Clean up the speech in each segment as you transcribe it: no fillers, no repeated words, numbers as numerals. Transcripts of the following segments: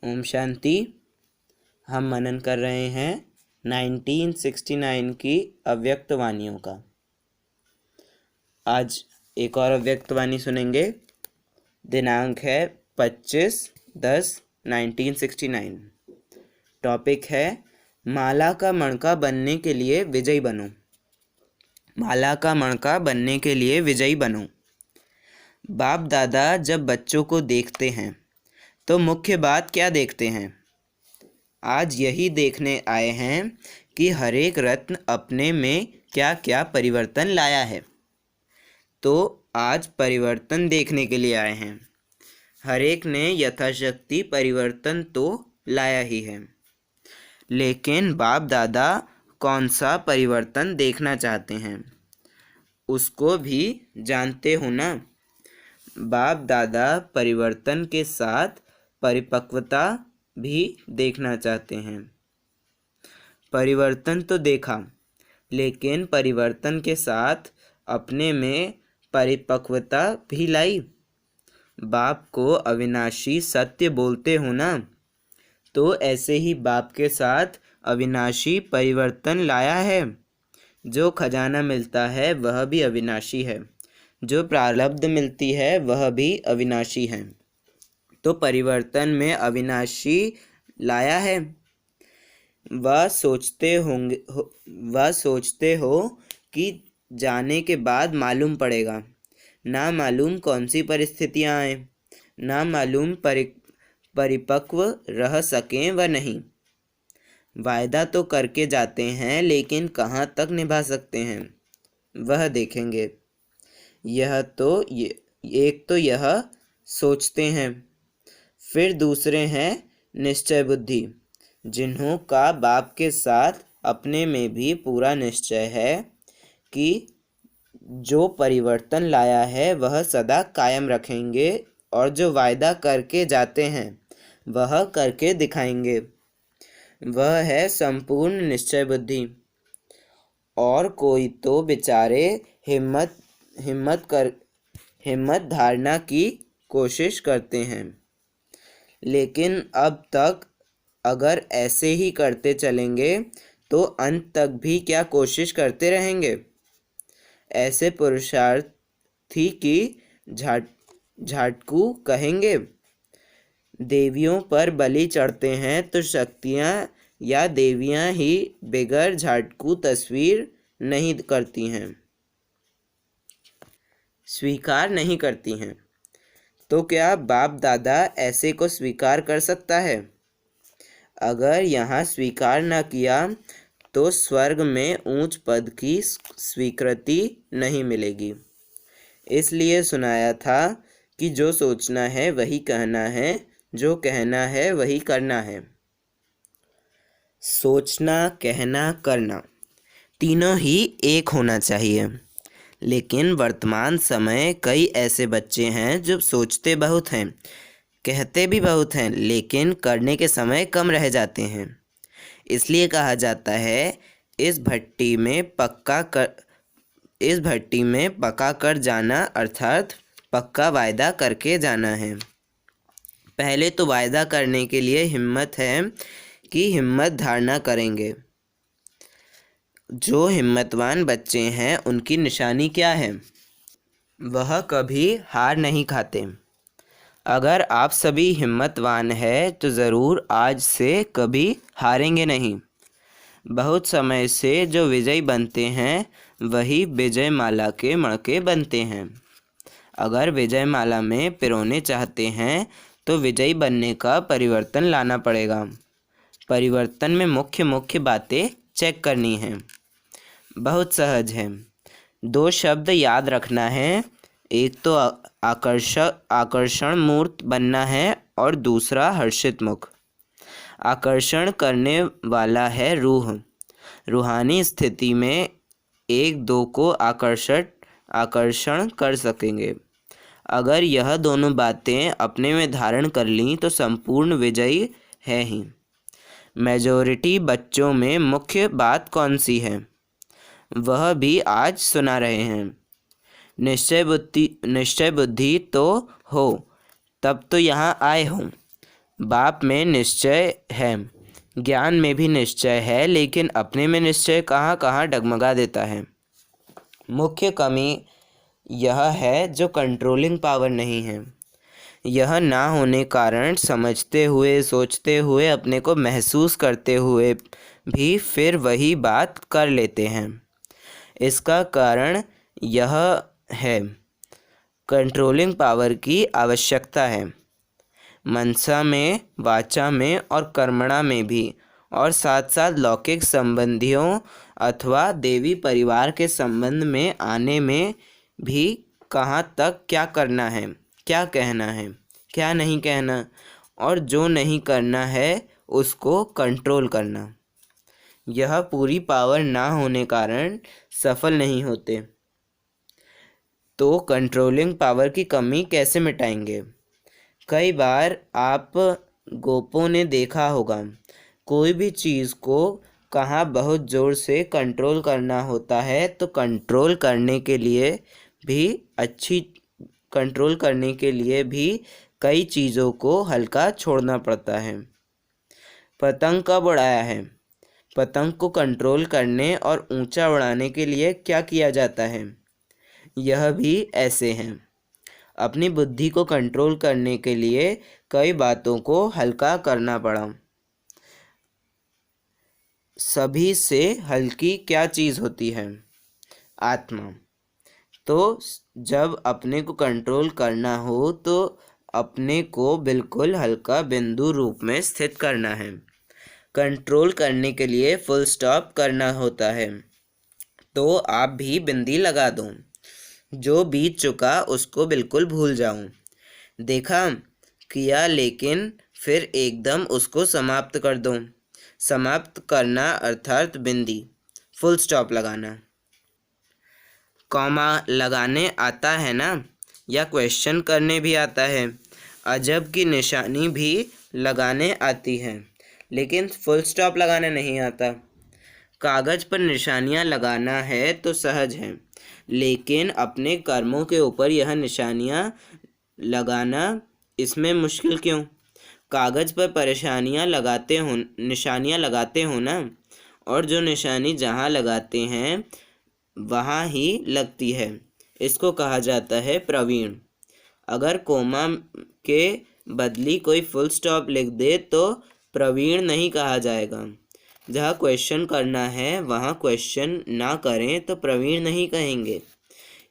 ओम शांति। हम मनन कर रहे हैं 1969 की अव्यक्त वाणियों का। आज एक और अव्यक्त वाणी सुनेंगे। दिनांक है 25/10/1969। टॉपिक है माला का मणका बनने के लिए विजयी बनो। माला का मणका बनने के लिए विजयी बनो। बाप दादा जब बच्चों को देखते हैं तो मुख्य बात क्या देखते हैं? आज यही देखने आए हैं कि हर एक रत्न अपने में क्या क्या परिवर्तन लाया है। तो आज परिवर्तन देखने के लिए आए हैं। हर एक ने यथाशक्ति परिवर्तन तो लाया ही है, लेकिन बाप दादा कौन सा परिवर्तन देखना चाहते हैं उसको भी जानते हो ना। बाप दादा परिवर्तन के साथ परिपक्वता भी देखना चाहते हैं। परिवर्तन तो देखा, लेकिन परिवर्तन के साथ अपने में परिपक्वता भी लाई। बाप को अविनाशी सत्य बोलते हो ना, तो ऐसे ही बाप के साथ अविनाशी परिवर्तन लाया है। जो खजाना मिलता है वह भी अविनाशी है, जो प्रारब्ध मिलती है वह भी अविनाशी है। तो परिवर्तन में अविनाशी लाया है। वह सोचते हो कि जाने के बाद मालूम पड़ेगा। ना मालूम कौन सी परिस्थितियाँ आए, ना मालूम परिपक्व रह सकें व नहीं। वायदा तो करके जाते हैं, लेकिन कहाँ तक निभा सकते हैं वह देखेंगे। एक तो यह सोचते हैं, फिर दूसरे हैं निश्चय बुद्धि, जिन्हों का बाप के साथ अपने में भी पूरा निश्चय है कि जो परिवर्तन लाया है वह सदा कायम रखेंगे, और जो वायदा करके जाते हैं वह करके दिखाएंगे। वह है संपूर्ण निश्चय बुद्धि। और कोई तो बेचारे हिम्मत धारना की कोशिश करते हैं, लेकिन अब तक अगर ऐसे ही करते चलेंगे तो अंत तक भी क्या कोशिश करते रहेंगे। ऐसे पुरुषार्थी की झाटकू कहेंगे। देवियों पर बलि चढ़ते हैं तो शक्तियाँ या देवियाँ ही बगैर झाटकू तस्वीर नहीं करती हैं, स्वीकार नहीं करती हैं। तो क्या बाप दादा ऐसे को स्वीकार कर सकता है? अगर यहाँ स्वीकार न किया तो स्वर्ग में ऊंच पद की स्वीकृति नहीं मिलेगी। इसलिए सुनाया था कि जो सोचना है वही कहना है, जो कहना है वही करना है। सोचना, कहना, करना तीनों ही एक होना चाहिए। लेकिन वर्तमान समय कई ऐसे बच्चे हैं जो सोचते बहुत हैं, कहते भी बहुत हैं, लेकिन करने के समय कम रह जाते हैं। इसलिए कहा जाता है इस भट्टी में पका कर जाना, अर्थात पक्का वायदा करके जाना है। पहले तो वायदा करने के लिए हिम्मत है कि हिम्मत धारणा करेंगे। जो हिम्मतवान बच्चे हैं उनकी निशानी क्या है? वह कभी हार नहीं खाते। अगर आप सभी हिम्मतवान हैं तो ज़रूर आज से कभी हारेंगे नहीं। बहुत समय से जो विजयी बनते हैं वही विजय माला के मणके बनते हैं। अगर विजय माला में पिरोने चाहते हैं तो विजयी बनने का परिवर्तन लाना पड़ेगा। परिवर्तन में मुख्य बातें चेक करनी हैं। बहुत सहज है। 2 शब्द याद रखना है। एक तो आकर्षण मूर्त बनना है और दूसरा हर्षित मुख। आकर्षण करने वाला है रूह। रूहानी स्थिति में 1-2 को आकर्षण कर सकेंगे। अगर यह दोनों बातें अपने में धारण कर लीं तो संपूर्ण विजयी है ही। मेजॉरिटी बच्चों में मुख्य बात कौन सी है वह भी आज सुना रहे हैं। निश्चय बुद्धि तो हो, तब तो यहाँ आए हो। बाप में निश्चय है, ज्ञान में भी निश्चय है, लेकिन अपने में निश्चय कहाँ कहाँ डगमगा देता है। मुख्य कमी यह है जो कंट्रोलिंग पावर नहीं है। यह ना होने कारण समझते हुए, सोचते हुए, अपने को महसूस करते हुए भी फिर वही बात कर लेते हैं। इसका कारण यह है कंट्रोलिंग पावर की आवश्यकता है, मनसा में, वाचा में और कर्मणा में भी, और साथ साथ लौकिक संबंधियों अथवा देवी परिवार के संबंध में आने में भी। कहाँ तक क्या करना है, क्या कहना है, क्या नहीं कहना, और जो नहीं करना है उसको कंट्रोल करना, यह पूरी पावर ना होने कारण सफल नहीं होते। तो कंट्रोलिंग पावर की कमी कैसे मिटाएंगे? कई बार आप गोपों ने देखा होगा, कोई भी चीज़ को कहाँ बहुत ज़ोर से कंट्रोल करना होता है तो कंट्रोल करने के लिए भी कई चीज़ों को हल्का छोड़ना पड़ता है। पतंग कब उड़ाया है? पतंग को कंट्रोल करने और ऊंचा उड़ाने के लिए क्या किया जाता है? यह भी ऐसे हैं। अपनी बुद्धि को कंट्रोल करने के लिए कई बातों को हल्का करना पड़ा। सभी से हल्की क्या चीज़ होती है? आत्मा। तो जब अपने को कंट्रोल करना हो तो अपने को बिल्कुल हल्का बिंदु रूप में स्थित करना है। कंट्रोल करने के लिए फुल स्टॉप करना होता है। तो आप भी बिंदी लगा दो, जो बीत चुका उसको बिल्कुल भूल जाऊं। देखा किया, लेकिन फिर एकदम उसको समाप्त कर दो। समाप्त करना अर्थात बिंदी, फुल स्टॉप लगाना। कॉमा लगाने आता है ना, या क्वेश्चन करने भी आता है। अजब की निशानी भी लगाने आती है, लेकिन फुल स्टॉप लगाना नहीं आता। कागज़ पर निशानियाँ लगाना है तो सहज है, लेकिन अपने कर्मों के ऊपर यह निशानियाँ लगाना, इसमें मुश्किल क्यों? कागज़ पर निशानियाँ लगाते हो ना, और जो निशानी जहाँ लगाते हैं वहाँ ही लगती है। इसको कहा जाता है प्रवीण। अगर कोमा के बदली कोई फुल स्टॉप लिख दे तो प्रवीण नहीं कहा जाएगा। जहाँ क्वेश्चन करना है वहाँ क्वेश्चन ना करें तो प्रवीण नहीं कहेंगे।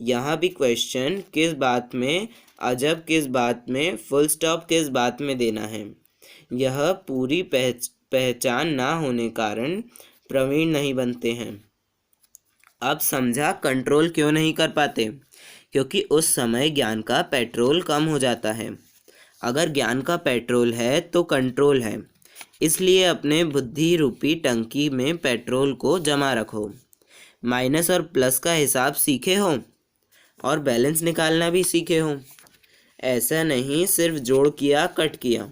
यहाँ भी क्वेश्चन किस बात में, अजब किस बात में, फुल स्टॉप किस बात में देना है, यह पूरी पहचान ना होने कारण प्रवीण नहीं बनते हैं। अब समझा कंट्रोल क्यों नहीं कर पाते? क्योंकि उस समय ज्ञान का पेट्रोल कम हो जाता है। अगर ज्ञान का पेट्रोल है तो कंट्रोल है, इसलिए अपने बुद्धि रूपी टंकी में पेट्रोल को जमा रखो। माइनस और प्लस का हिसाब सीखे हो और बैलेंस निकालना भी सीखे हो। ऐसा नहीं सिर्फ जोड़ किया कट किया,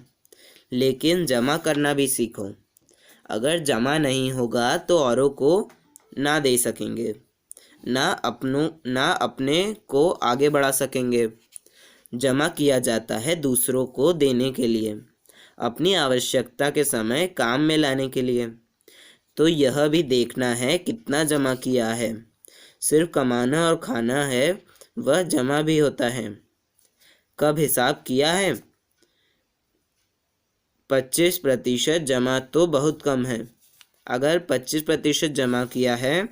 लेकिन जमा करना भी सीखो। अगर जमा नहीं होगा तो औरों को ना दे सकेंगे, ना अपने को आगे बढ़ा सकेंगे। जमा किया जाता है दूसरों को देने के लिए, अपनी आवश्यकता के समय काम में लाने के लिए। तो यह भी देखना है कितना जमा किया है। सिर्फ कमाना और खाना है, वह जमा भी होता है। कब हिसाब किया है? 25% जमा तो बहुत कम है। अगर 25% जमा किया है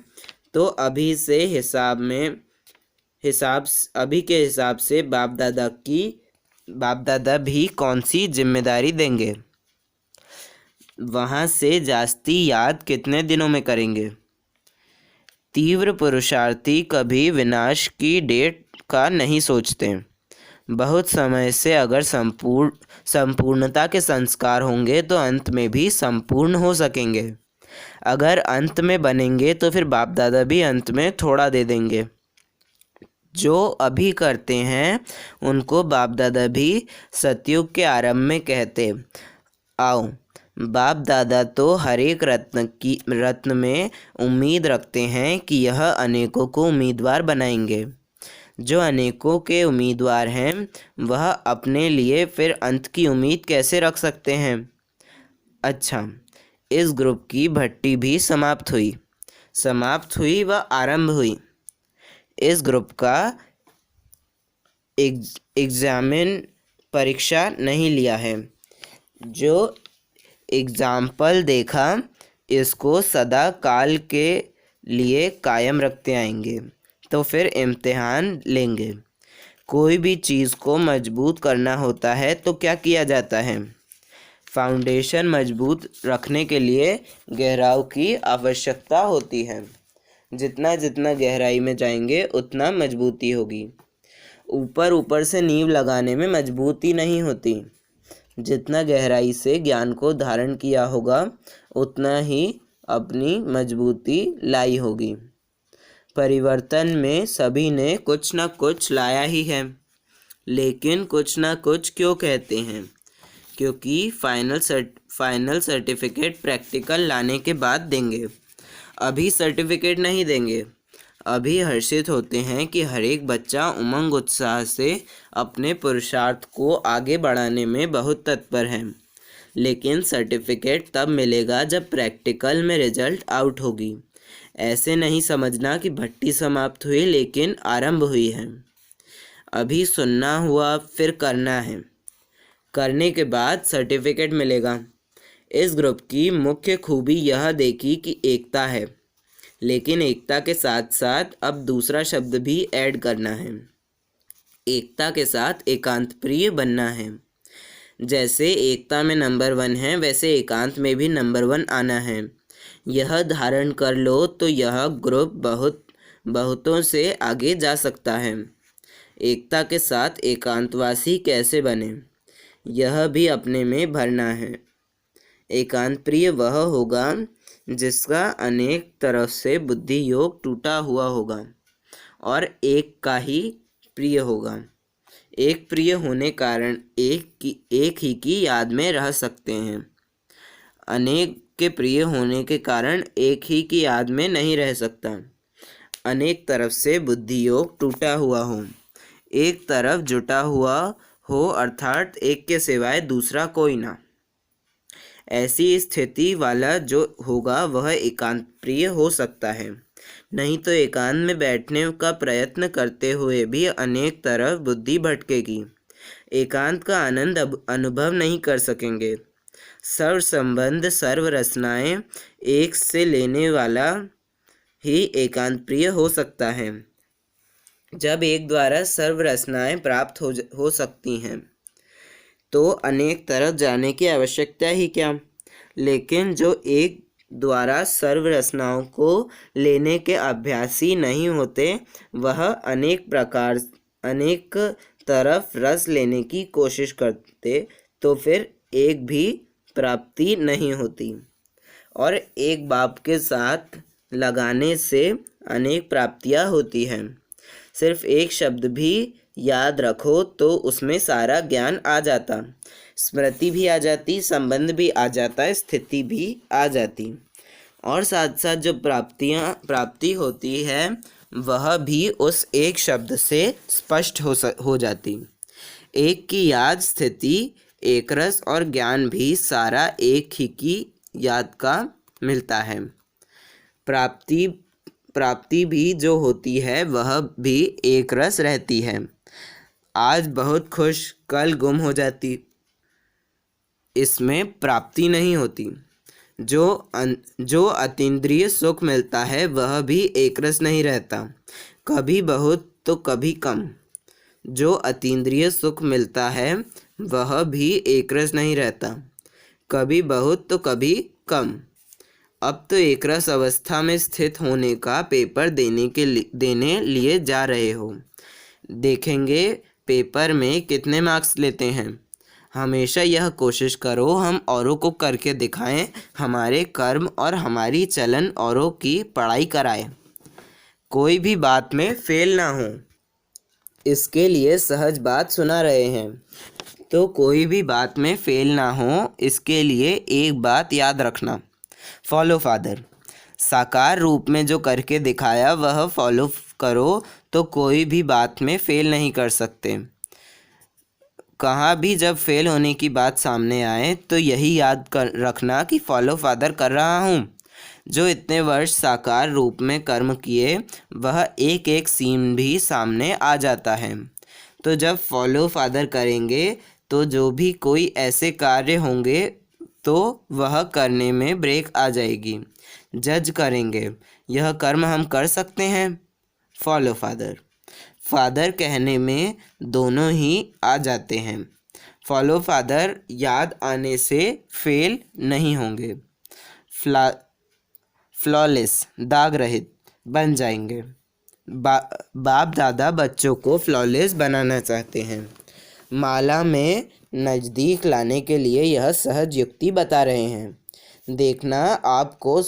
तो अभी के हिसाब से बाप दादा भी कौन सी जिम्मेदारी देंगे? वहाँ से जास्ती याद कितने दिनों में करेंगे? तीव्र पुरुषार्थी कभी विनाश की डेट का नहीं सोचते। बहुत समय से अगर संपूर्णता के संस्कार होंगे तो अंत में भी संपूर्ण हो सकेंगे। अगर अंत में बनेंगे तो फिर बाप दादा भी अंत में थोड़ा दे देंगे। जो अभी करते हैं उनको बाप दादा भी सतयुग के आरंभ में कहते आओ। बाप दादा तो हर एक रत्न में उम्मीद रखते हैं कि यह अनेकों को उम्मीदवार बनाएंगे। जो अनेकों के उम्मीदवार हैं, वह अपने लिए फिर अंत की उम्मीद कैसे रख सकते हैं? अच्छा, इस ग्रुप की भट्टी भी समाप्त हुई व आरंभ हुई। इस ग्रुप का एग्जामिन परीक्षा नहीं लिया है। जो एग्जाम्पल देखा, इसको सदा काल के लिए कायम रखते आएंगे, तो फिर इम्तिहान लेंगे। कोई भी चीज़ को मजबूत करना होता है तो क्या किया जाता है? फाउंडेशन मजबूत रखने के लिए गहराई की आवश्यकता होती है। जितना जितना गहराई में जाएंगे उतना मजबूती होगी। ऊपर ऊपर से नींव लगाने में मजबूती नहीं होती। जितना गहराई से ज्ञान को धारण किया होगा उतना ही अपनी मजबूती लाई होगी। परिवर्तन में सभी ने कुछ न कुछ लाया ही है, लेकिन कुछ न कुछ क्यों कहते हैं? क्योंकि फाइनल सर्टिफिकेट प्रैक्टिकल लाने के बाद देंगे, अभी सर्टिफिकेट नहीं देंगे। अभी हर्षित होते हैं कि हर एक बच्चा उमंग उत्साह से अपने पुरुषार्थ को आगे बढ़ाने में बहुत तत्पर है, लेकिन सर्टिफिकेट तब मिलेगा जब प्रैक्टिकल में रिजल्ट आउट होगी। ऐसे नहीं समझना कि भट्टी समाप्त हुई लेकिन आरंभ हुई है। अभी सुनना हुआ, फिर करना है, करने के बाद सर्टिफिकेट मिलेगा। इस ग्रुप की मुख्य खूबी यह देखी कि एकता है, लेकिन एकता के साथ साथ अब दूसरा शब्द भी ऐड करना है। एकता के साथ एकांत प्रिय बनना है। जैसे एकता में नंबर 1 है, वैसे एकांत में भी नंबर 1 आना है। यह धारण कर लो तो यह ग्रुप बहुतों से आगे जा सकता है। एकता के साथ एकांतवासी कैसे बने, यह भी अपने में भरना है। एकांत प्रिय वह होगा जिसका अनेक तरफ से बुद्धि योग टूटा हुआ होगा और एक का ही प्रिय होगा। एक प्रिय होने कारण एक ही की याद में रह सकते हैं। अनेक के प्रिय होने के कारण एक ही की याद में नहीं रह सकता। अनेक तरफ से बुद्धि योग टूटा हुआ हो, एक तरफ जुटा हुआ हो, अर्थात एक के सिवाय दूसरा कोई ना। ऐसी स्थिति वाला जो होगा वह एकांत प्रिय हो सकता है। नहीं तो एकांत में बैठने का प्रयत्न करते हुए भी अनेक तरफ बुद्धि भटकेगी। एकांत का आनंद अनुभव नहीं कर सकेंगे। सर्व संबंध सर्व रचनाएं एक से लेने वाला ही एकांत प्रिय हो सकता है। जब एक द्वारा सर्व रचनाएं प्राप्त हो सकती हैं तो अनेक तरफ जाने की आवश्यकता ही क्या। लेकिन जो एक द्वारा सर्व रचनाओं को लेने के अभ्यासी नहीं होते, वह अनेक तरफ रस लेने की कोशिश करते, तो फिर एक भी प्राप्ति नहीं होती। और एक बाप के साथ लगाने से अनेक प्राप्तियां होती हैं। सिर्फ एक शब्द भी याद रखो तो उसमें सारा ज्ञान आ जाता, स्मृति भी आ जाती, संबंध भी आ जाता, स्थिति भी आ जाती, और साथ साथ जो प्राप्ति होती है वह भी उस एक शब्द से स्पष्ट हो जाती। एक की याद, स्थिति, एक रस और ज्ञान भी सारा एक ही की याद का मिलता है। प्राप्ति भी जो होती है वह भी एक रस रहती है। आज बहुत खुश, कल गुम हो जाती, इसमें प्राप्ति नहीं होती। जो अतीन्द्रिय सुख मिलता है वह भी एक रस नहीं रहता, कभी बहुत तो कभी कम। जो अतीन्द्रिय सुख मिलता है वह भी एक रस नहीं रहता, कभी बहुत तो कभी कम। अब तो एक रस अवस्था में स्थित होने का पेपर देने लिए जा रहे हो। देखेंगे पेपर में कितने मार्क्स लेते हैं। हमेशा यह कोशिश करो हम औरों को करके दिखाएं, हमारे कर्म और हमारी चलन औरों की पढ़ाई कराए। कोई भी बात में फेल ना हो, इसके लिए सहज बात सुना रहे हैं। तो कोई भी बात में फेल ना हो, इसके लिए एक बात याद रखना, फॉलो फादर। साकार रूप में जो करके दिखाया वह फॉलो करो तो कोई भी बात में फ़ेल नहीं कर सकते। कहाँ भी जब फेल होने की बात सामने आए तो यही याद कर रखना कि फॉलो फादर कर रहा हूँ। जो इतने वर्ष साकार रूप में कर्म किए वह एक एक सीन भी सामने आ जाता है। तो जब फॉलो फादर करेंगे तो जो भी कोई ऐसे कार्य होंगे तो वह करने में ब्रेक आ जाएगी। जज करेंगे, यह कर्म हम कर सकते हैं, फॉलो फादर। फादर कहने में दोनों ही आ जाते हैं। फॉलो फादर याद आने से फेल नहीं होंगे, फ्लॉलेस दाग रहित बन जाएंगे। बाप दादा बच्चों को फ्लॉलेस बनाना चाहते हैं। माला में नज़दीक लाने के लिए यह सहज युक्ति बता रहे हैं। देखना, आपको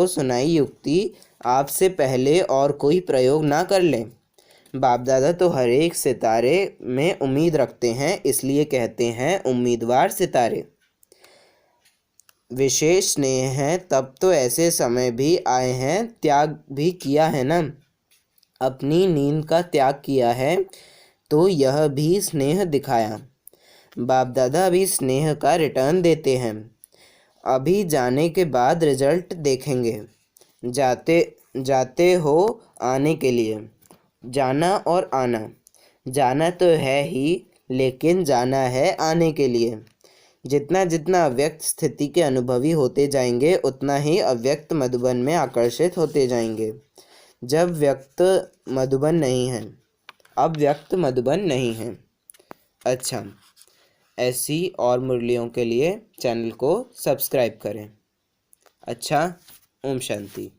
सुनाई युक्ति आपसे पहले और कोई प्रयोग ना कर ले। बाप दादा तो हर एक सितारे में उम्मीद रखते हैं, इसलिए कहते हैं उम्मीदवार सितारे। विशेष स्नेह है तब तो ऐसे समय भी आए हैं, त्याग भी किया है ना। अपनी नींद का त्याग किया है तो यह भी स्नेह दिखाया। बाप दादा अभी स्नेह का रिटर्न देते हैं। अभी जाने के बाद रिजल्ट देखेंगे। जाते हो आने के लिए, जाना और आना। जाना तो है ही, लेकिन जाना है आने के लिए। जितना जितना अव्यक्त स्थिति के अनुभवी होते जाएंगे उतना ही अव्यक्त मधुबन में आकर्षित होते जाएंगे। जब व्यक्त मधुबन नहीं है, अब व्यक्त मधुबन नहीं है। अच्छा, ऐसी और मुरलियों के लिए चैनल को सब्सक्राइब करें। अच्छा, ओम शांति।